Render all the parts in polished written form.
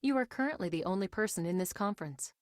You are currently the only person in this conference.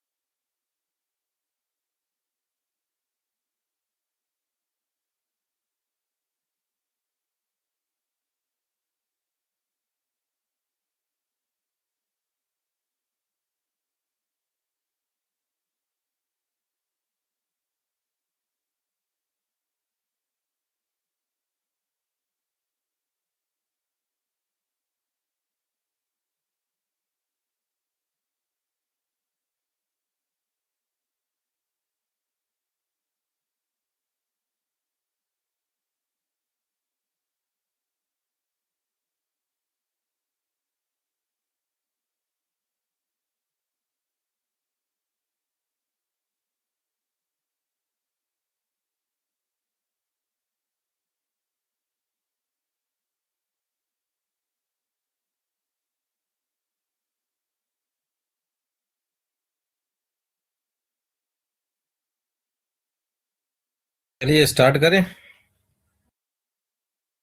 चलिए start करें।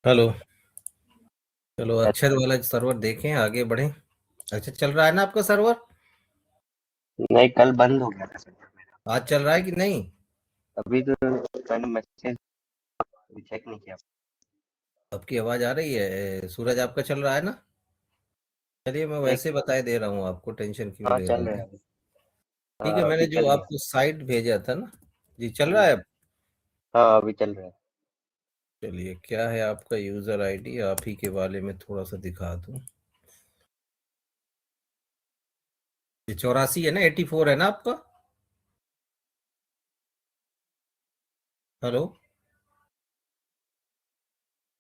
Hello. चलो अक्षर वाला सर्वर देखें, आगे बढ़ें। अच्छा चल रहा है ना आपका सर्वर? नहीं, कल बंद हो गया था सर्वर मेरा। आज चल रहा है कि नहीं? अभी तो मैंने मैसेज चेक नहीं किया। आपकी आवाज आ रही है। सूरज आपका चल रहा है ना? चलिए मैं एक वैसे बताए दे रहा हूँ, आपको टेंशन क्यों हाँ, ले चल रहे रहा है हैं। अभी। ठीक है, हाँ, मैंने अभी जो चल रहा है। आपको साइट भेजा था ना, जी चल रहा हम्म, है अब? हाँ, अभी चल रहा है। चलिए, क्या है आपका यूजर आईडी, आप ही के बारे में थोड़ा सा दिखा दूं। ये 84 है ना, 84 है ना आपका? हेलो।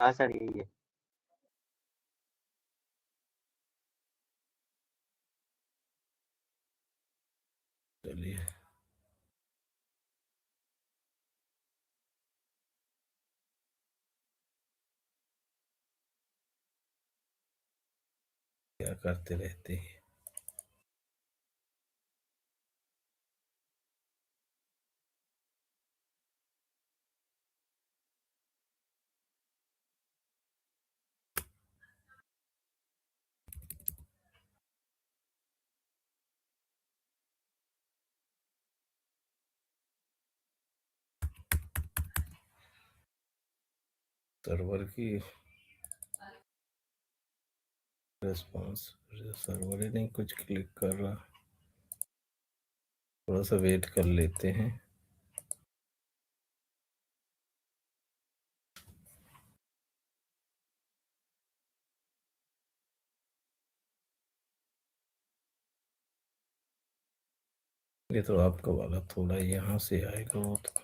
हाँ सर, यही है। चलिए, क्या करते रहते हैं। सर्वर की रेस्पॉन्स, सर्वर ही नहीं कुछ क्लिक कर रहा। थोड़ा सा वेट कर लेते हैं। ये तो आपका वाला थोड़ा यहाँ से आएगा वो तो।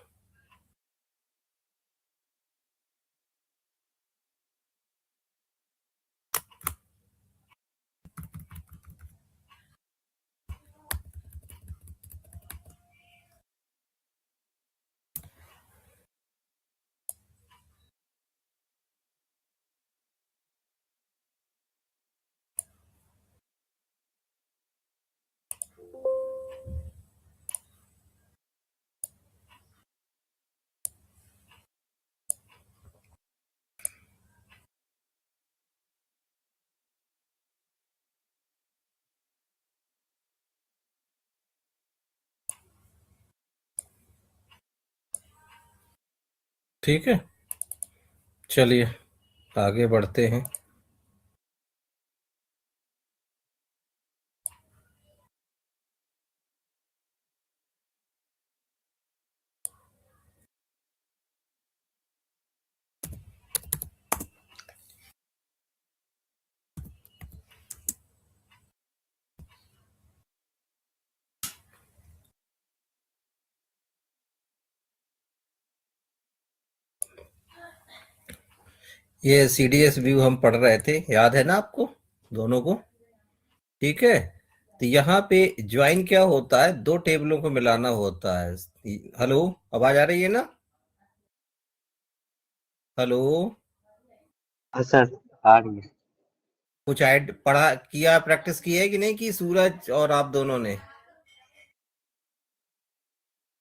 ठीक है, चलिए आगे बढ़ते हैं। ये सीडीएस व्यू हम पढ़ रहे थे, याद है ना आपको दोनों को? ठीक है, तो यहाँ पे ज्वाइन क्या होता है, दो टेबलों को मिलाना होता है। हेलो, आवाज आ रही है ना? हेलो। हाँ सर, आ रही है। कुछ ऐड पढ़ा किया, प्रैक्टिस की है कि नहीं की, सूरज और आप दोनों ने?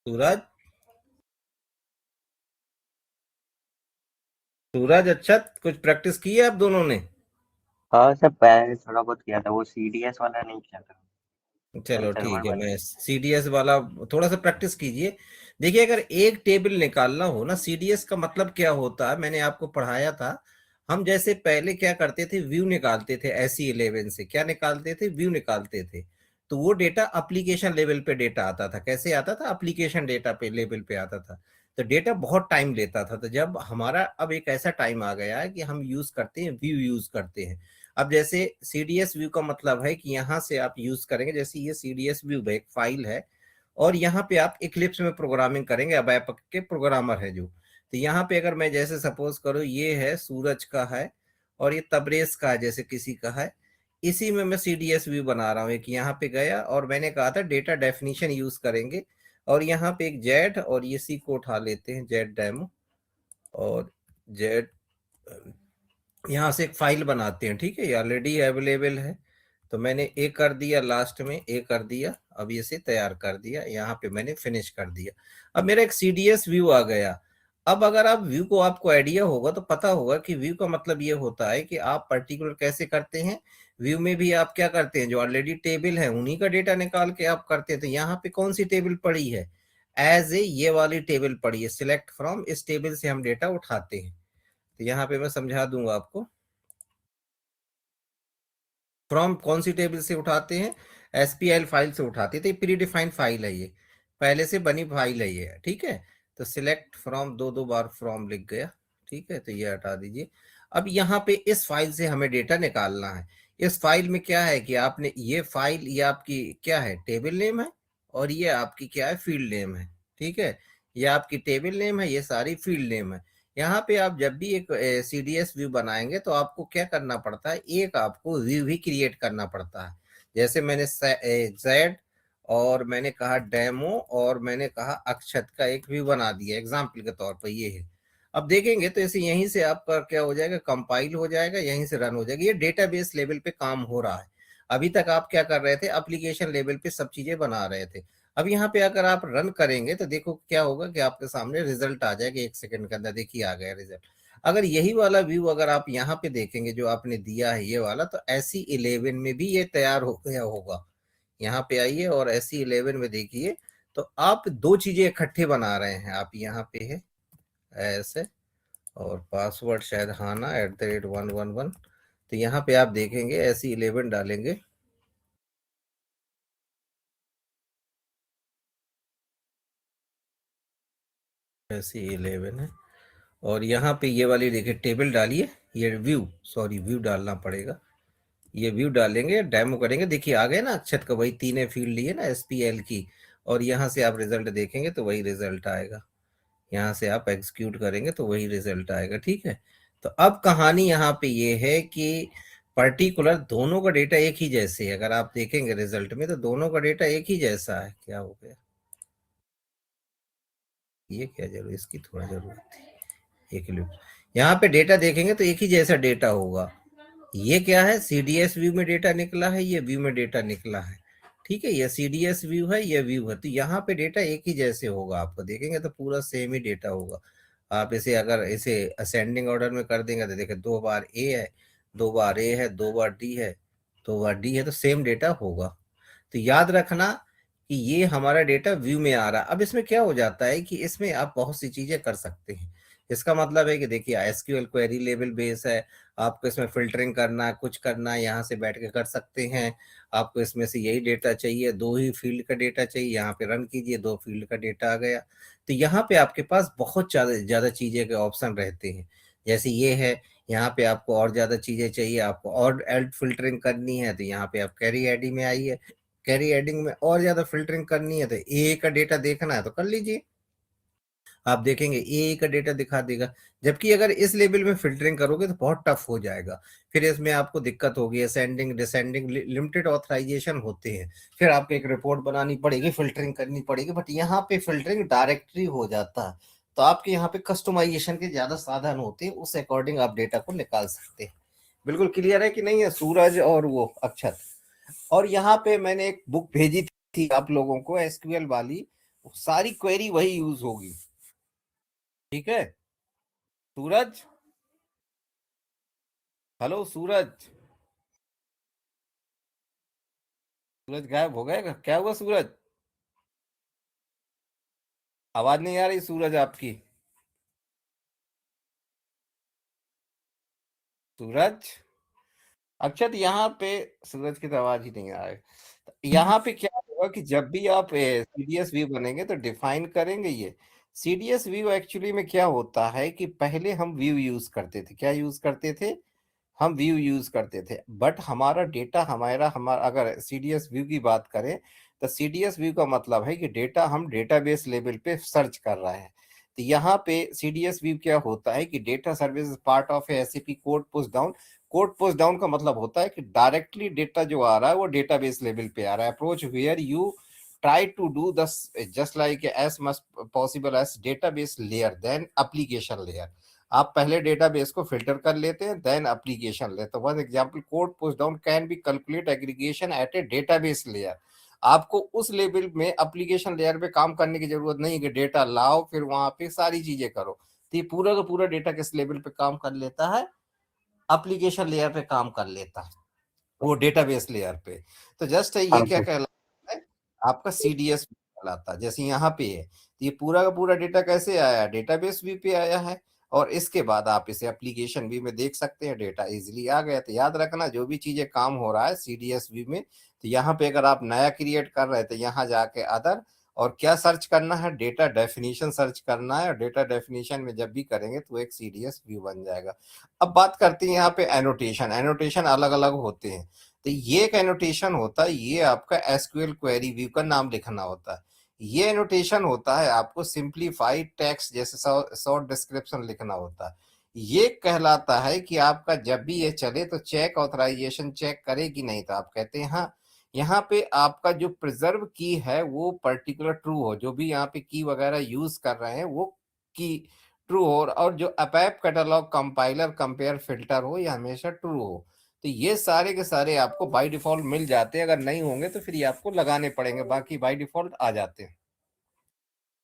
सूरज, सूरज अच्छा, कुछ प्रैक्टिस की है आप दोनों ने? हाँ सर, पहले थोड़ा बहुत किया था, वो CDS वाला नहीं किया था। चलो सर्वर ठीक है, वाला। मैं सीडीएस वाला थोड़ा सा प्रैक्टिस कीजिए। देखिए, अगर एक टेबल निकालना हो ना, सीडीएस का मतलब क्या होता है, मैंने आपको पढ़ाया था। हम जैसे पहले क्या करते थे, व्यू निकालते थे, SE11 से क्या निकालते थे, व्यू निकालते थे। तो वो डेटा एप्लीकेशन लेवल पे डेटा आता था। कैसे आता था, एप्लीकेशन डेटा पे लेवल पे आता था। तो डेटा बहुत टाइम लेता था। तो जब हमारा अब एक ऐसा टाइम आ गया है कि हम यूज करते हैं, व्यू यूज करते हैं। अब जैसे सीडीएस व्यू का मतलब है कि यहाँ से आप यूज करेंगे, जैसे ये सीडीएस व्यू एक फाइल है, और यहाँ पे आप इक्लिप्स में प्रोग्रामिंग करेंगे। अब ऐप के प्रोग्रामर है जो, तो यहाँ पे अगर मैं जैसे सपोज करूँ, ये है सूरज का है और ये तबरेज का है, जैसे किसी का है, इसी में मैं सीडीएस व्यू बना रहा हूँ। एक यहाँ पे गया और मैंने कहा था डेटा डेफिनेशन यूज करेंगे, और यहाँ पे एक जेड और ये सी को उठा लेते हैं, जेड डेमो, और जेड यहाँ से एक फाइल बनाते हैं। ठीक है, ये ऑलरेडी अवेलेबल है। तो मैंने ए कर दिया, लास्ट में ए कर दिया, अब ये से तैयार कर दिया, यहाँ पे मैंने फिनिश कर दिया। अब मेरा एक सीडीएस व्यू आ गया। अब अगर आप व्यू को, आपको आइडिया होगा तो पता होगा कि व्यू का मतलब ये होता है कि आप पर्टिकुलर कैसे करते हैं। व्यू में भी आप क्या करते हैं, जो ऑलरेडी टेबल है उन्हीं का डेटा निकाल के आप करते हैं। तो यहाँ पे कौन सी टेबल पड़ी है, एज ए ये वाली टेबल पड़ी है, सिलेक्ट फ्रॉम, इस टेबल से हम डेटा उठाते हैं। तो यहाँ पे मैं समझा दूंगा आपको, फ्रॉम कौन सी टेबल से उठाते हैं, एसपीएल फाइल से उठाते हैं। तो ये प्री डिफाइंड फाइल है, ये पहले से बनी फाइल है ये। ठीक है, तो सिलेक्ट फ्रॉम, दो दो बार फ्रॉम लिख गया। ठीक है, तो ये हटा दीजिए। अब यहाँ पे इस फाइल से हमें डेटा निकालना है। इस फाइल में क्या है कि आपने ये फाइल, ये आपकी क्या है, टेबल नेम है, और ये आपकी क्या है, फील्ड नेम है। ठीक है, ये आपकी टेबल नेम है, ये सारी फील्ड नेम है। यहाँ पे आप जब भी एक सीडीएस व्यू बनाएंगे तो आपको क्या करना पड़ता है, एक आपको व्यू भी क्रिएट करना पड़ता है। जैसे मैंने जेड और मैंने कहा डेमो और मैंने कहा अक्षत का एक व्यू बना दिया एग्जाम्पल के तौर पर, ये है। अब देखेंगे तो इसे यहीं से आपका क्या हो जाएगा, कंपाइल हो जाएगा, यहीं से रन हो जाएगा। ये डेटाबेस लेवल पे काम हो रहा है। अभी तक आप क्या कर रहे थे, एप्लीकेशन लेवल पे सब चीजें बना रहे थे। अब यहाँ पे अगर आप रन करेंगे तो देखो क्या होगा कि आपके सामने रिजल्ट आ जाएगा 1 सेकंड के अंदर। देखिए आ गया रिजल्ट। अगर यही वाला व्यू अगर आप यहाँ पे देखेंगे जो आपने दिया है ये वाला, तो SE11 में भी ये तैयार हो गया होगा। यहाँ पे आइए और SE11 में देखिए, तो आप दो चीजें इकट्ठे बना रहे हैं। आप यहाँ पे है ऐसे, और पासवर्ड शायद हाना @111। तो यहाँ पे आप देखेंगे SE11 डालेंगे, SE11 है, और यहाँ पे ये वाली देखिए टेबल डालिए, ये व्यू, सॉरी व्यू डालना पड़ेगा। ये व्यू डालेंगे, डेमो करेंगे, देखिए आ गए ना अक्षत का, वही तीन फील्ड लिए ना SPL की। और यहाँ से आप रिजल्ट देखेंगे तो वही रिजल्ट आएगा। यहाँ से आप एग्जीक्यूट करेंगे तो वही रिजल्ट आएगा। ठीक है, तो अब कहानी यहाँ पे ये है कि पर्टिकुलर दोनों का डेटा एक ही जैसे है। अगर आप देखेंगे रिजल्ट में तो दोनों का डेटा एक ही जैसा है। क्या हो गया, ये क्या जरूरत, इसकी थोड़ा जरूरत थी, एक लूप। यहाँ पे डेटा देखेंगे तो एक ही जैसा डेटा होगा। ये क्या है, सीडीएस व्यू में डेटा निकला है, ये व्यू में डेटा निकला है। ठीक है, ये सीडीएस व्यू है, ये व्यू है, तो यहाँ पे डेटा एक ही जैसे होगा। आपको देखेंगे तो पूरा सेम ही डेटा होगा। आप इसे अगर इसे असेंडिंग ऑर्डर में कर देंगे तो देखिए 2 बार ए है, 2 बार ए है, 2 बार डी है, 2 बार डी है, तो सेम डेटा होगा। तो याद रखना कि ये हमारा डेटा व्यू में आ रहा है। अब इसमें क्या हो जाता है कि इसमें आप बहुत सी चीजें कर सकते हैं। इसका मतलब है कि देखिए एसक्यूएल क्वेरी लेवल बेस है, आपको इसमें फिल्टरिंग करना है, कुछ करना है, यहाँ से बैठ के कर सकते हैं। आपको इसमें से यही डेटा चाहिए, दो ही फील्ड का डेटा चाहिए, यहाँ पे रन कीजिए, दो फील्ड का डेटा आ गया। तो यहाँ पे आपके पास बहुत ज्यादा ज्यादा चीजें के ऑप्शन रहते हैं। जैसे ये है, यहाँ पे आपको और ज्यादा चीजें चाहिए, आपको और एड फिल्टरिंग करनी है तो यहाँ पे आप कैरी एडी में आइए। कैरी एडिंग में और ज्यादा फिल्टरिंग करनी है तो ए का डेटा देखना है तो कर लीजिए। आप देखेंगे ए का डेटा दिखा देगा। जबकि अगर इस लेवल में फिल्टरिंग करोगे तो बहुत टफ हो जाएगा। फिर इसमें आपको दिक्कत होगी, असेंडिंग डिसेंडिंग लिमिटेड ऑथराइजेशन होते हैं। फिर आपको एक रिपोर्ट बनानी पड़ेगी, फिल्टरिंग करनी पड़ेगी। बट यहाँ पे फिल्टरिंग डायरेक्टली हो जाता है। तो आपके यहाँ पे कस्टमाइजेशन के ज्यादा साधन होते हैं, उस अकॉर्डिंग आप डेटा को निकाल सकते हैं। बिल्कुल क्लियर है कि नहीं है सूरज और वो अक्षत। और यहाँ पे मैंने एक बुक भेजी थी आप लोगों को एसक्यूएल वाली, सारी क्वेरी वही यूज होगी। ठीक है, सूरज, हेलो सूरज, सूरज गायब हो गया, क्या हुआ सूरज? आवाज नहीं आ रही सूरज आपकी। सूरज, अक्षत यहाँ पे सूरज की तो आवाज ही नहीं आ रही। तो यहाँ पे क्या होगा कि जब भी आप सीडीएस व्यू बनेंगे तो डिफाइन करेंगे ये। सीडीएस व्यू एक्चुअली में क्या होता है कि पहले हम व्यू यूज करते थे, क्या यूज करते थे? हम व्यू यूज करते थे, बट हमारा डेटा हमारा हमारा अगर सीडीएस व्यू की बात करें तो सीडीएस व्यू का मतलब है कि डेटा हम डेटाबेस लेवल पे सर्च कर रहे हैं। तो यहाँ पे सीडीएस व्यू क्या होता है कि data service part of SAP code push down. Code push down का मतलब होता है कि डायरेक्टली डेटा जो आ रहा है वो डेटाबेस लेवल पे आ रहा है। Approach where you try to do this just like as much possible as database layer then application layer। आप पहले डेटाबेस को फिल्टर कर लेते हैं, देन एप्लीकेशन लेते हैं। One example, code push down can be calculate aggregation at a database layer. आपको उस लेवल में एप्लीकेशन लेयर पे काम करने की जरूरत नहीं है कि डेटा लाओ फिर वहां पे सारी चीजें करो। तो ये पूरा का पूरा डेटा किस लेवल पे काम कर लेता है? एप्लीकेशन लेयर पे काम कर लेता है, वो डेटाबेस लेयर पे। तो जस्ट ये हाँ क्या सर। कहलाता है? आपका सीडीएस कहलाता है। जैसे यहाँ पे है तो ये पूरा का पूरा डेटा कैसे आया? डेटाबेस व्यू पे आया है। और इसके बाद आप इसे एप्लीकेशन व्यू में देख सकते हैं, डेटा इजीली आ गया। तो याद रखना, जो भी चीजें काम हो रहा है सीडीएस व्यू में, तो यहाँ पे अगर आप नया क्रिएट कर रहे थे, यहाँ जाके अदर, और क्या सर्च करना है? डेटा डेफिनेशन सर्च करना है। और डेटा डेफिनेशन में जब भी करेंगे तो एक सीडीएस व्यू बन जाएगा। अब बात करते हैं यहाँ पे एनोटेशन। एनोटेशन अलग अलग होते हैं। तो ये एक एनोटेशन होता है, ये आपका एसक्यूएल क्वेरी व्यू का नाम लिखना होता है। ये एनोटेशन होता है आपको सिंप्लीफाइड टेक्स्ट जैसे शॉर्ट डिस्क्रिप्शन लिखना होता है। ये कहलाता है कि आपका जब भी ये चले तो चेक ऑथराइजेशन चेक करे कि नहीं, तो आप कहते हैं हाँ। यहाँ पे आपका जो प्रिजर्व की है वो पर्टिकुलर ट्रू हो, जो भी यहाँ पे की वगैरह यूज कर रहे हैं वो की ट्रू हो, और जो अपैप कैटलॉग कंपाइलर कंपेयर फिल्टर हो ये हमेशा ट्रू हो। तो ये सारे के सारे आपको बाय डिफॉल्ट मिल जाते हैं। अगर नहीं होंगे तो फिर ये आपको लगाने पड़ेंगे, बाकी बाय डिफॉल्ट आ जाते हैं।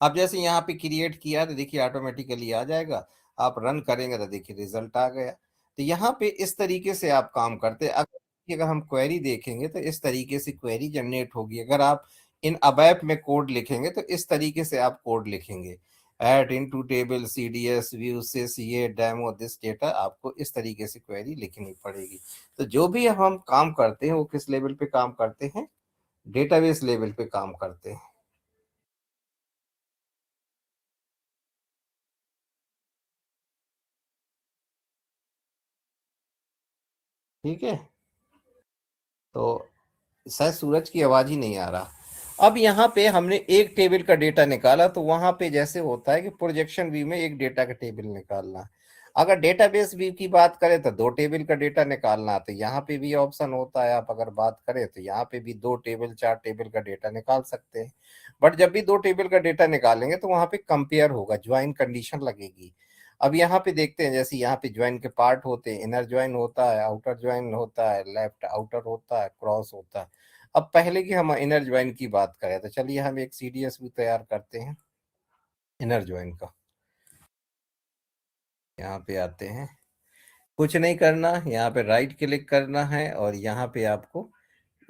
अब जैसे यहाँ पे क्रिएट किया तो देखिए ऑटोमेटिकली आ जाएगा। आप रन करेंगे तो देखिए रिजल्ट आ गया। तो यहाँ पे इस तरीके से आप काम करते हैं। अगर हम क्वेरी देखेंगे तो इस तरीके से क्वेरी जनरेट होगी। अगर आप इन अबैप में कोड लिखेंगे तो इस तरीके से आप कोड लिखेंगे, add into table CDS view सिस ये डेमो दिस डेटा, आपको इस तरीके से क्वेरी लिखनी पड़ेगी। तो जो भी हम काम करते हैं वो किस लेवल पे काम करते हैं? डेटाबेस लेवल पे काम करते हैं। ठीक है, तो शायद सूरज की आवाज ही नहीं आ रहा। अब यहाँ पे हमने एक टेबल का डेटा निकाला, तो वहां पे जैसे होता है कि प्रोजेक्शन व्यू में एक डेटा का टेबल निकालना है। अगर डेटाबेस व्यू की बात करें तो दो टेबल का डेटा निकालना, तो यहाँ पे भी ऑप्शन होता है। आप अगर बात करें तो यहाँ पे भी दो टेबल चार टेबल का डेटा निकाल सकते हैं। बट जब भी दो टेबल का डेटा निकालेंगे तो वहां पे कंपेयर होगा, ज्वाइन कंडीशन लगेगी। अब यहाँ पे देखते हैं, जैसे यहाँ पे ज्वाइन के पार्ट होते हैं, इनर ज्वाइन होता है, आउटर ज्वाइन होता है, लेफ्ट आउटर होता है, क्रॉस होता है। अब पहले की हम इनर ज्वाइन की बात करें तो चलिए हम एक सीडीएस भी तैयार करते हैं इनर ज्वाइन का। यहाँ पे आते हैं, कुछ नहीं करना, यहाँ पे राइट क्लिक करना है और यहाँ पे आपको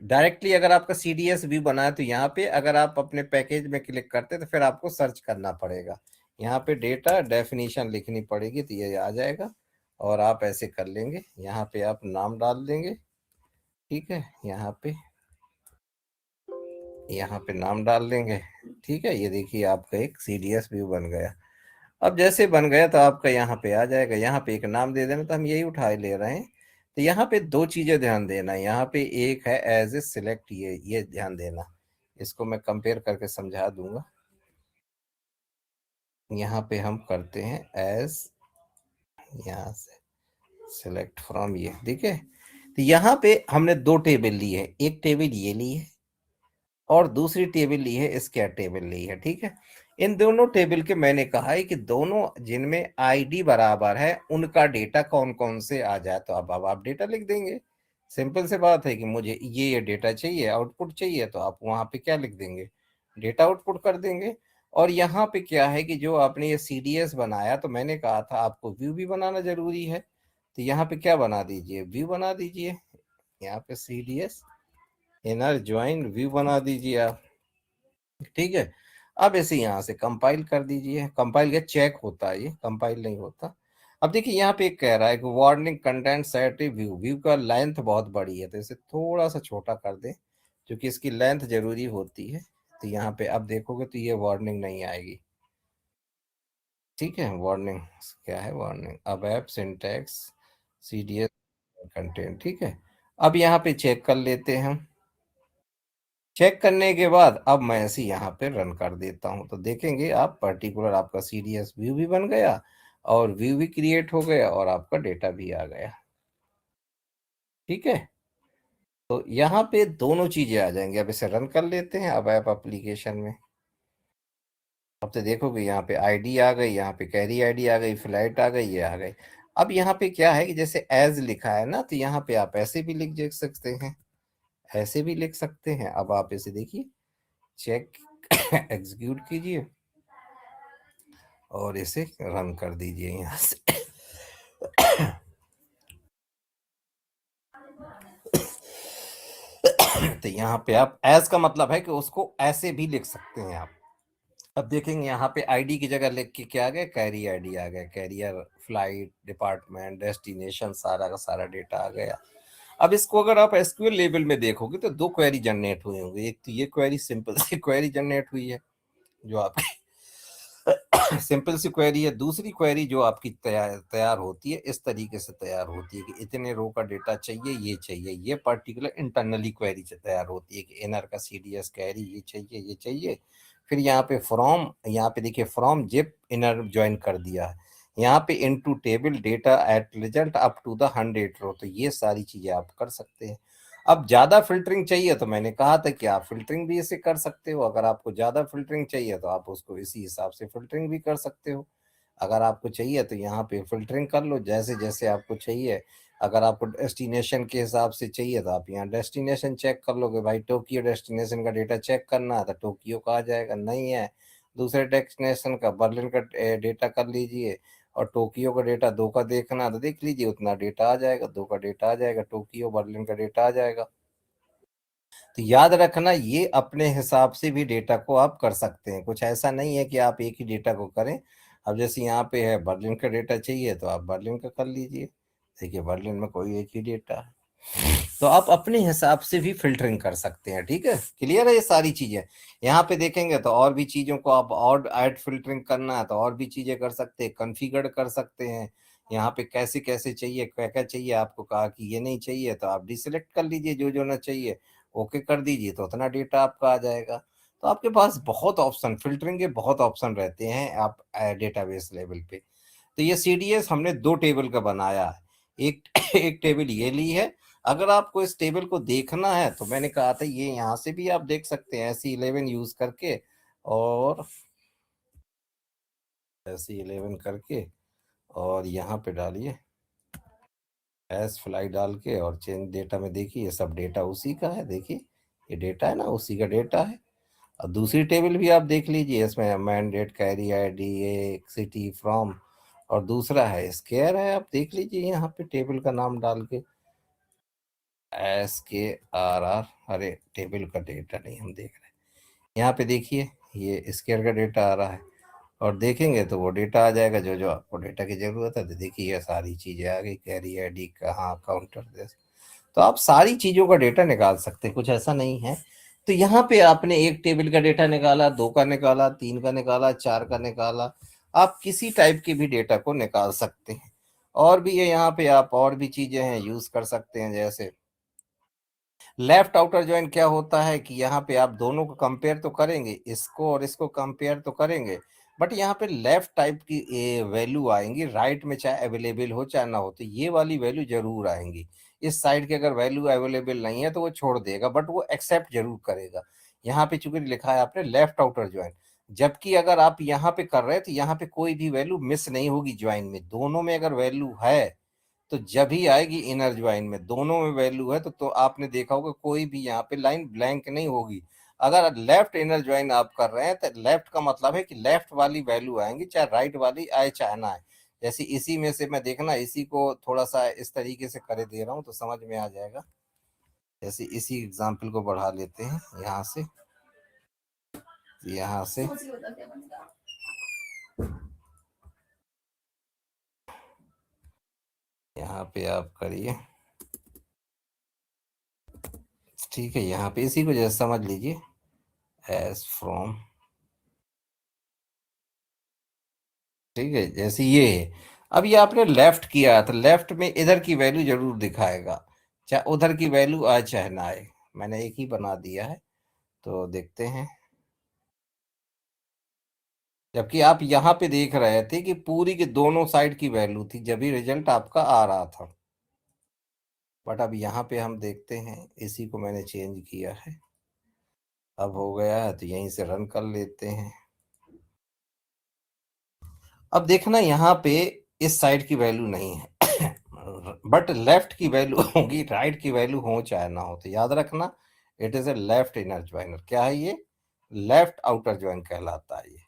डायरेक्टली, अगर आपका सीडीएस व्यू बना है तो यहाँ पे अगर आप अपने पैकेज में क्लिक करते तो फिर आपको सर्च करना पड़ेगा। यहाँ पे डेटा डेफिनेशन लिखनी पड़ेगी तो ये आ जाएगा। और आप ऐसे कर लेंगे, यहाँ पे आप नाम डाल देंगे। ठीक है, यहाँ पे नाम डाल देंगे। ठीक है, ये देखिए आपका एक सीडीएस व्यू बन गया। अब जैसे बन गया तो आपका यहाँ पे आ जाएगा, यहाँ पे एक नाम दे देना, तो हम यही उठा ले रहे हैं। तो यहाँ पे दो चीजें ध्यान देना, यहाँ पे एक है एज ए सिलेक्ट, ये ध्यान देना। इसको मैं कंपेयर करके समझा दूंगा। यहाँ पे हम करते हैं एज, यहाँ से सिलेक्ट फ्रॉम, ये ठीक है। तो यहाँ पे हमने दो टेबल ली है, एक टेबल ये ली है और दूसरी टेबल ली है, इसके टेबल ली है। ठीक है, इन दोनों टेबल के मैंने कहा है कि दोनों जिनमें आईडी बराबर है उनका डेटा कौन कौन से आ जाए, तो अब आप डेटा लिख देंगे। सिंपल से बात है कि मुझे ये डेटा चाहिए, आउटपुट चाहिए, तो आप वहां पे क्या लिख देंगे? डेटा आउटपुट कर देंगे। और यहाँ पे क्या है कि जो आपने ये सीडीएस बनाया, तो मैंने कहा था आपको व्यू भी बनाना जरूरी है। तो यहाँ पे क्या बना दीजिए? व्यू बना दीजिए। यहाँ पे सीडीएस इनर ज्वाइन व्यू बना दीजिए आप, ठीक है। अब ऐसे यहाँ से कंपाइल कर दीजिए, कंपाइल क्या चेक होता है, ये कंपाइल नहीं होता। अब देखिए यहाँ पे एक कह रहा है कि warning content set view, view का लेंथ बहुत बड़ी है तो इसे थोड़ा सा छोटा कर दें, क्योंकि इसकी लेंथ जरूरी होती है। तो यहाँ पे अब देखोगे तो ये वार्निंग नहीं आएगी, ठीक है। वार्निंग क्या है, वार्निंग अब ऐप सिंटैक्स सीडीएस कंटेंट, ठीक है। अब यहाँ पे चेक कर लेते हैं हम। चेक करने के बाद अब मैं ऐसे यहाँ पे रन कर देता हूँ तो देखेंगे आप पर्टिकुलर आपका सीडीएस व्यू भी बन गया और व्यू भी क्रिएट हो गया और आपका डेटा भी आ गया, ठीक है। तो यहाँ पे दोनों चीजें आ जाएंगी। अब इसे रन कर लेते हैं अब ऐप एप्लीकेशन में। अब तो देखोगे यहाँ पे आईडी आ गई, यहाँ पे कैरी आईडी आ गई, फ्लाइट आ गई, ये आ गई। अब यहाँ पे क्या है कि जैसे एज लिखा है ना, तो यहाँ पे आप ऐसे भी लिख सकते हैं, ऐसे भी लिख सकते हैं। अब आप इसे देखिए, चेक एग्जीक्यूट कीजिए और इसे रन कर दीजिए यहाँ से। तो यहाँ पे आप एज का मतलब है कि उसको ऐसे भी लिख सकते हैं आप। अब देखेंगे यहाँ पे आईडी की जगह लिख के क्या आ गया, कैरी आईडी आ गया, कैरियर, फ्लाइट, डिपार्टमेंट, डेस्टिनेशन, सारा का सारा डेटा आ गया। अब इसको अगर आप एसक्यूएल लेवल में देखोगे तो दो क्वेरी जनरेट हुए होंगे। एक तो ये क्वेरी सिंपल सी क्वेरी जनरेट हुई है जो आपकी सिंपल सी क्वेरी है। दूसरी क्वेरी जो आपकी तैयार होती है इस तरीके से तैयार होती है कि इतने रो का डेटा चाहिए, ये चाहिए, ये पर्टिकुलर इंटरनली क्वेरी से तैयार होती है कि इनर का सीडीएस कैरी ये चाहिए, ये चाहिए। फिर यहाँ पे फ्रॉम, यहाँ पे देखिए फ्रॉम जिप इनर ज्वाइन कर दिया है। यहाँ पे into table data at result up to the 100 row, तो ये सारी चीजें आप कर सकते हैं। अब ज्यादा फिल्टरिंग चाहिए तो मैंने कहा था कि आप फिल्टरिंग भी इसे कर सकते हो। अगर आपको ज्यादा फिल्टरिंग चाहिए तो आप उसको इसी हिसाब से फिल्टरिंग भी कर सकते हो। अगर आपको चाहिए तो यहाँ पे फिल्टरिंग कर लो जैसे जैसे आपको चाहिए। अगर आपको डेस्टिनेशन के हिसाब से चाहिए तो आप यहाँ डेस्टिनेशन चेक कर लोगे, भाई टोक्यो डेस्टिनेशन का डेटा चेक करना है तो टोक्यो का आ जाएगा, नहीं है दूसरे डेस्टिनेशन का, बर्लिन का डेटा कर लीजिए। और टोक्यो का डेटा 2 का देखना है तो देख लीजिए, उतना डेटा आ जाएगा, 2 का डेटा आ जाएगा, टोक्यो बर्लिन का डेटा आ जाएगा। तो याद रखना ये अपने हिसाब से भी डेटा को आप कर सकते हैं, कुछ ऐसा नहीं है कि आप एक ही डेटा को करें। अब जैसे यहाँ पे है बर्लिन का डेटा चाहिए तो आप बर्लिन का कर लीजिए, देखिए बर्लिन में कोई एक ही डेटा है। तो आप अपने हिसाब से भी फिल्टरिंग कर सकते हैं, ठीक है। क्लियर है ये सारी चीजें। यहाँ पे देखेंगे तो और भी चीजों को आप और ऐड फिल्टरिंग करना है तो और भी चीजें कर सकते हैं, कॉन्फ़िगर कर सकते हैं। यहाँ पे कैसे कैसे चाहिए, क्या क्या चाहिए, आपको कहा कि ये नहीं चाहिए तो आप डिसेलेक्ट कर लीजिए, जो जो ना चाहिए ओके कर दीजिए, तो उतना डेटा आपका आ जाएगा। तो आपके पास बहुत ऑप्शन, फिल्टरिंग के बहुत ऑप्शन रहते हैं आप डेटाबेस लेवल पे। तो ये सीडीएस हमने 2 टेबल का बनाया है। एक एक टेबल ये ली है। अगर आपको इस टेबल को देखना है तो मैंने कहा था ये यहाँ से भी आप देख सकते हैं SE11 यूज करके, और SE11 करके, और यहाँ पे डालिए एस फ्लाई डाल के और चेंज डेटा में देखिए, ये सब डेटा उसी का है। देखिए ये डेटा है ना, उसी का डेटा है। और दूसरी टेबल भी आप देख लीजिए, इसमें mandate, carry ID, city, from, और दूसरा है स्केयर है। आप देख लीजिए यहाँ पे टेबल का नाम डाल के SKRR, अरे टेबल का डेटा नहीं हम देख रहे हैं। यहाँ पे देखिए ये स्केयर का डेटा आ रहा है, और देखेंगे तो वो डेटा आ जाएगा जो जो आपको डेटा की जरूरत है। तो देखिए ये सारी चीजें आ गई, कैरी आईडी कहाँ, काउंटर, तो आप सारी चीजों का डेटा निकाल सकते हैं, कुछ ऐसा नहीं है। तो यहाँ पे आपने एक टेबल का डेटा निकाला, 2 का निकाला, 3 का निकाला, 4 का निकाला, आप किसी टाइप के भी डेटा को निकाल सकते हैं। और भी है यहाँ पे, आप और भी चीजें हैं यूज कर सकते हैं। जैसे लेफ्ट आउटर ज्वाइन क्या होता है कि यहाँ पे आप दोनों को कंपेयर तो करेंगे, इसको और इसको कंपेयर तो करेंगे, बट यहाँ पे लेफ्ट टाइप की वैल्यू आएंगी, राइट में चाहे अवेलेबल हो चाहे ना हो, तो ये वाली वैल्यू जरूर आएंगी। इस साइड की अगर वैल्यू अवेलेबल नहीं है तो वो छोड़ देगा, बट वो एक्सेप्ट जरूर करेगा। यहाँ पे चूंकि लिखा है आपने लेफ्ट आउटर ज्वाइन, जबकि अगर आप यहाँ पे कर रहे हैं तो यहाँ पे कोई भी वैल्यू मिस नहीं होगी ज्वाइन में, दोनों में अगर वैल्यू है तो जब ही आएगी इनर ज्वाइन में, दोनों में वैल्यू है तो आपने देखा होगा कोई भी यहाँ पे लाइन ब्लैंक नहीं होगी। अगर लेफ्ट इनर ज्वाइन आप कर रहे हैं तो लेफ्ट का मतलब है कि लेफ्ट वाली वैल्यू आएंगी, चाहे राइट वाली आए चाहे ना आए। जैसे इसी में से मैं देखना, इसी को थोड़ा सा इस तरीके से कर दे रहा हूँ तो समझ में आ जाएगा। जैसे इसी एग्जाम्पल को बढ़ा लेते हैं यहाँ से यहाँ पे आप करिए, ठीक है। यहाँ पे इसी को जैसे समझ लीजिए एज फ्रॉम, ठीक है। जैसे ये है, अब ये आपने लेफ्ट किया तो लेफ्ट में इधर की वैल्यू जरूर दिखाएगा, चाहे उधर की वैल्यू आए चाहे ना आए। मैंने एक ही बना दिया है, तो देखते हैं। जबकि आप यहाँ पे देख रहे थे कि पूरी के दोनों साइड की वैल्यू थी जब भी रिजल्ट आपका आ रहा था, बट अब यहाँ पे हम देखते हैं, इसी को मैंने चेंज किया है, अब हो गया है तो यहीं से रन कर लेते हैं। अब देखना यहाँ पे इस साइड की वैल्यू नहीं है बट लेफ्ट की वैल्यू होगी, राइट की वैल्यू हो चाहे ना हो। तो याद रखना it is a left inner joiner. क्या है ये? लेफ्ट आउटर ज्वाइन कहलाता है ये।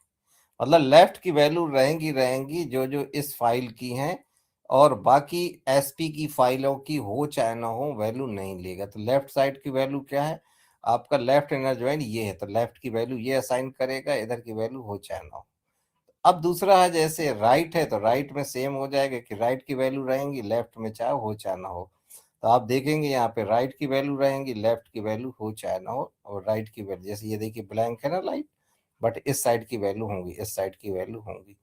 मतलब लेफ्ट की वैल्यू रहेंगी रहेंगी जो जो इस फाइल की हैं, और बाकी एसपी की फाइलों की हो चाहे ना हो वैल्यू नहीं लेगा। तो लेफ्ट साइड की वैल्यू क्या है आपका? लेफ्ट इनर ज्वाइन ये है, तो लेफ्ट की वैल्यू ये असाइन करेगा, इधर की वैल्यू हो चाहे ना हो। अब दूसरा है जैसे राइट है, तो राइट में सेम हो जाएगा कि राइट की वैल्यू रहेंगी लेफ्ट में चाहे हो चाहे ना हो। तो आप देखेंगे यहाँ पे राइट की वैल्यू रहेंगी, लेफ्ट की वैल्यू हो चाहे ना हो, और राइट की वैल्यू जैसे ये देखिए ब्लैंक है ना लाइट, बट इस साइड की वैल्यू होंगी, इस साइड की वैल्यू होंगी।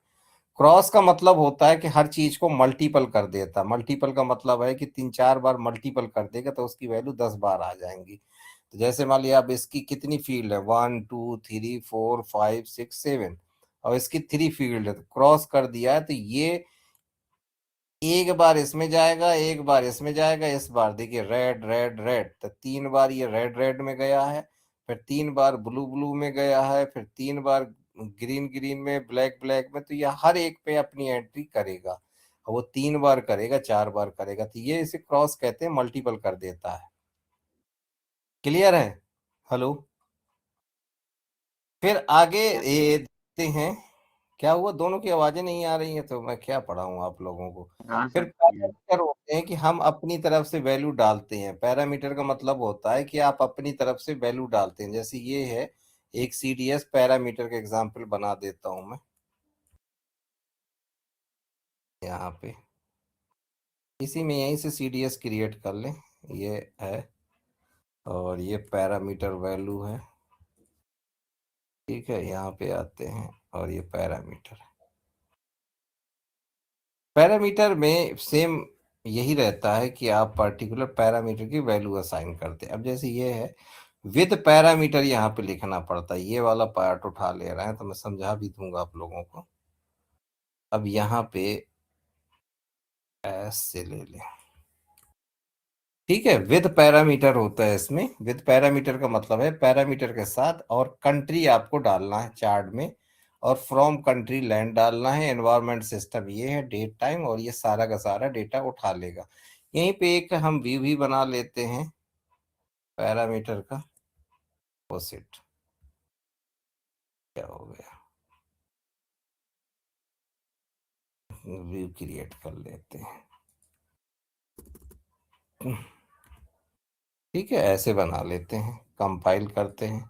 क्रॉस का मतलब होता है कि हर चीज को मल्टीपल कर देता। मल्टीपल का मतलब है कि 3-4 बार मल्टीपल कर देगा तो उसकी वैल्यू 10 बार आ जाएंगी। तो जैसे मान लिया अब इसकी कितनी फील्ड है, 1 2 3 4 5 6 7, और इसकी 3 फील्ड है, तो क्रॉस कर दिया है तो ये एक बार इसमें जाएगा, एक बार इसमें जाएगा, इस बार देखिए रेड रेड रेड, तो 3 बार ये रेड रेड में गया है, फिर 3 बार ब्लू ब्लू में गया है, फिर 3 बार ग्रीन ग्रीन में, ब्लैक ब्लैक में। तो ये हर एक पे अपनी एंट्री करेगा, और वो 3 बार करेगा, 4 बार करेगा, तो ये इसे क्रॉस कहते हैं, मल्टीपल कर देता है। क्लियर है? हेलो? फिर आगे ये देखते हैं क्या हुआ, दोनों की आवाजें नहीं आ रही हैं, तो मैं क्या पढ़ाऊं आप लोगों को। हाँ फिर सर क्लियर। पैरामीटर होते हैं कि हम अपनी तरफ से वैल्यू डालते हैं। पैरामीटर का मतलब होता है कि आप अपनी तरफ से वैल्यू डालते हैं। जैसे ये है एक सीडीएस पैरामीटर का एग्जांपल बना देता हूं मैं यहाँ पे, इसी में यहीं से सीडीएस क्रिएट कर लें, ये है, और ये पैरामीटर वैल्यू है, ठीक है। यहाँ पे आते हैं और ये पैरामीटर, पैरामीटर में सेम यही रहता है कि आप पर्टिकुलर पैरामीटर की वैल्यू असाइन करते हैं। अब जैसे ये है विद पैरामीटर, यहाँ पे लिखना पड़ता है, ये वाला पार्ट उठा ले रहे हैं तो मैं समझा भी दूंगा आप लोगों को। अब यहाँ पे ऐसे ले लें, ठीक है। विद पैरामीटर होता है इसमें, विद पैरामीटर का मतलब है पैरामीटर के साथ, और कंट्री आपको डालना है चार्ट में, और फ्रॉम कंट्री लैंड डालना है, एनवायरमेंट सिस्टम ये है, डेट टाइम, और ये सारा का सारा डेटा उठा लेगा। यहीं पे एक हम व्यू भी बना लेते हैं पैरामीटर का, ऑपोजिट क्या हो गया, व्यू क्रिएट कर लेते हैं, ठीक है। ऐसे बना लेते हैं, कंपाइल करते हैं,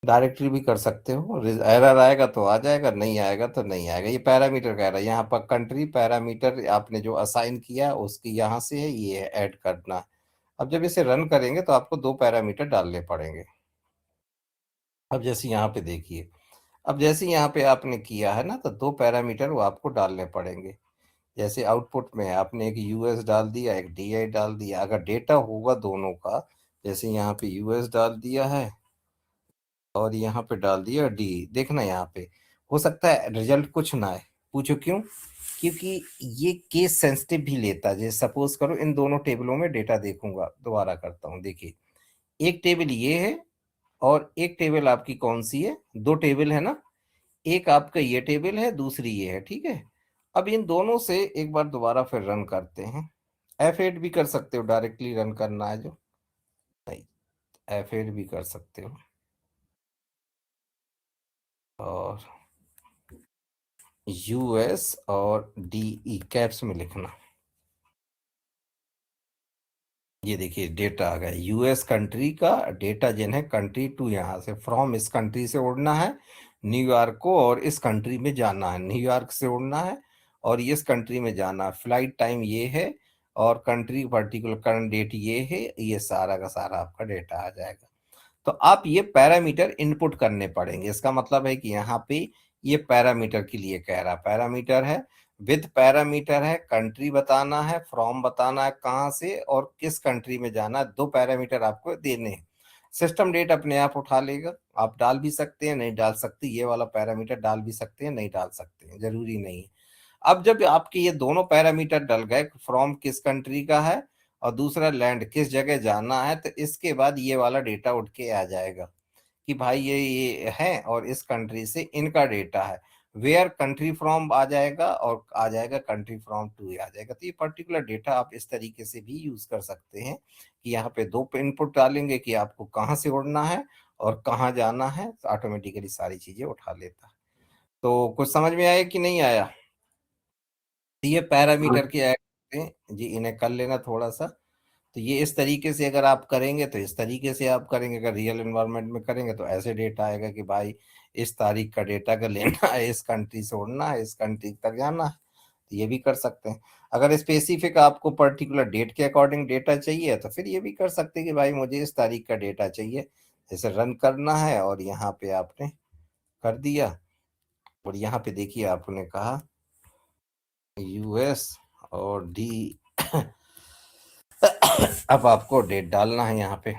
डायरेक्टली भी कर सकते हो। एरर आएगा तो आ जाएगा, नहीं आएगा तो नहीं आएगा। ये पैरामीटर कह रहा है, यहाँ पर कंट्री पैरामीटर आपने जो असाइन किया उसकी यहाँ से है, ये है ऐड करना। अब जब इसे रन करेंगे तो आपको 2 पैरामीटर डालने पड़ेंगे। अब जैसे यहाँ पे देखिए, अब जैसे यहाँ पे आपने किया है ना, तो 2 पैरामीटर वो आपको डालने पड़ेंगे। जैसे आउटपुट में आपने एक यूएस डाल दिया, एक डीआई डाल दिया। अगर डेटा होगा दोनों का, जैसे यहाँ पे यूएस डाल दिया है और यहाँ पे डाल दिया डी, देखना यहाँ पे हो सकता है रिजल्ट कुछ ना आए। पूछो क्यों? क्योंकि ये केस सेंसिटिव भी लेता है। जैसे सपोज करो इन दोनों टेबलों में डेटा देखूंगा, दोबारा करता हूँ, देखिए एक टेबल ये है और एक टेबल आपकी कौन सी है, 2 टेबल है ना, एक आपका ये टेबल है, दूसरी ये है, ठीक है। अब इन दोनों से एक बार दोबारा फिर रन करते हैं। F8 भी कर सकते हो, डायरेक्टली रन करना है जो, नहीं F8 भी कर सकते हो, और यूएस और डीई कैप्स में लिखना, ये देखिए डेटा आ गया, यूएस कंट्री का डेटा जिन है, कंट्री टू, यहाँ से फ्रॉम इस कंट्री से उड़ना है न्यूयॉर्क को और इस कंट्री में जाना है, न्यूयॉर्क से उड़ना है और इस कंट्री में जाना है, फ्लाइट टाइम ये है और कंट्री पर्टिकुलर करंट डेट ये है, ये सारा का सारा आपका डेटा आ जाएगा। तो आप ये पैरामीटर इनपुट करने पड़ेंगे। इसका मतलब है कि यहाँ पे ये पैरामीटर के लिए कह रहा, पैरामीटर है, विद पैरामीटर है, कंट्री बताना है, फ्रॉम बताना है कहाँ से और किस कंट्री में जाना है, दो पैरामीटर आपको देने हैं। सिस्टम डेट अपने आप उठा लेगा, आप डाल भी सकते हैं, नहीं डाल सकते, ये वाला पैरामीटर डाल भी सकते हैं, नहीं डाल सकते हैं, जरूरी नहीं है। अब जब आपके ये दोनों पैरामीटर डल गए, फ्रॉम किस कंट्री का है और दूसरा लैंड किस जगह जाना है, तो इसके बाद ये वाला डेटा उठ के आ जाएगा कि भाई ये है और इस कंट्री से इनका डेटा है, वेयर कंट्री फ्रॉम आ जाएगा और आ जाएगा कंट्री फ्रॉम टू आ जाएगा। तो ये पर्टिकुलर डेटा आप इस तरीके से भी यूज कर सकते हैं कि यहाँ पे दो इनपुट डालेंगे कि आपको कहाँ से उड़ना है और कहाँ जाना है, तो ऑटोमेटिकली सारी चीजें उठा लेता है। तो कुछ समझ में आया कि नहीं आया? ये पैरामीटर के ऐड जी, इन्हें कर लेना थोड़ा सा। तो ये इस तरीके से अगर आप करेंगे तो इस तरीके से आप करेंगे, अगर रियल एनवायरनमेंट में करेंगे तो ऐसे डेटा आएगा कि भाई इस तारीख का डेटा अगर लेना है, इस कंट्री से उड़ना है, इस कंट्री तक जाना है, तो ये भी कर सकते हैं। अगर स्पेसिफिक आपको पर्टिकुलर डेट के अकॉर्डिंग डेटा चाहिए तो फिर ये भी कर सकते हैं कि भाई मुझे इस तारीख का डेटा चाहिए, जैसे रन करना है और यहाँ पे आपने कर दिया और यहाँ पे देखिए आपने कहा यूएस और डी अब आपको डेट डालना है यहाँ पे,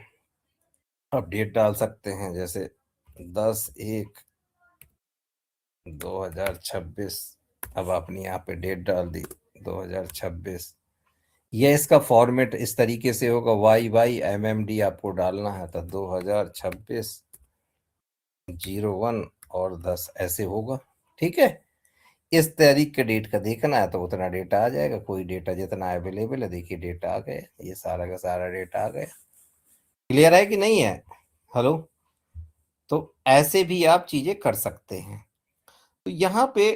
आप डेट डाल सकते हैं जैसे 10/1/2026। अब आपने यहाँ पे डेट डाल दी 2026। ये इसका फॉर्मेट इस तरीके से होगा, YYMMD आपको डालना है, तो 2026/01 और 10 ऐसे होगा। ठीक है, इस तारीख के डेट का देखना है तो उतना डेटा आ जाएगा, कोई डेटा जितना अवेलेबल है, देखिए डेटा आ गया, ये सारा का सारा डेटा आ गया। क्लियर है कि नहीं है? हेलो? तो ऐसे भी आप चीजें कर सकते हैं। तो यहाँ पे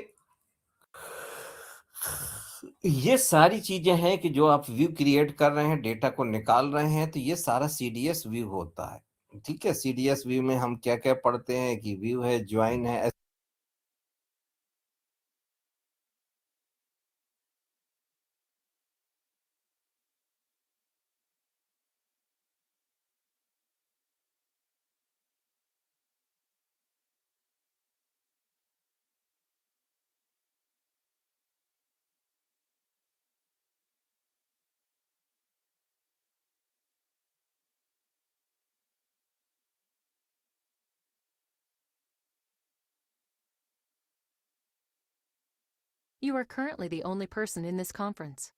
ये सारी चीजें हैं कि जो आप व्यू क्रिएट कर रहे हैं, डेटा को निकाल रहे हैं, तो ये सारा सीडीएस व्यू होता है। ठीक है, सीडीएस व्यू में हम क्या क्या पढ़ते हैं कि व्यू है, ज्वाइन है। You are currently the only person in this conference.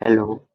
Hello.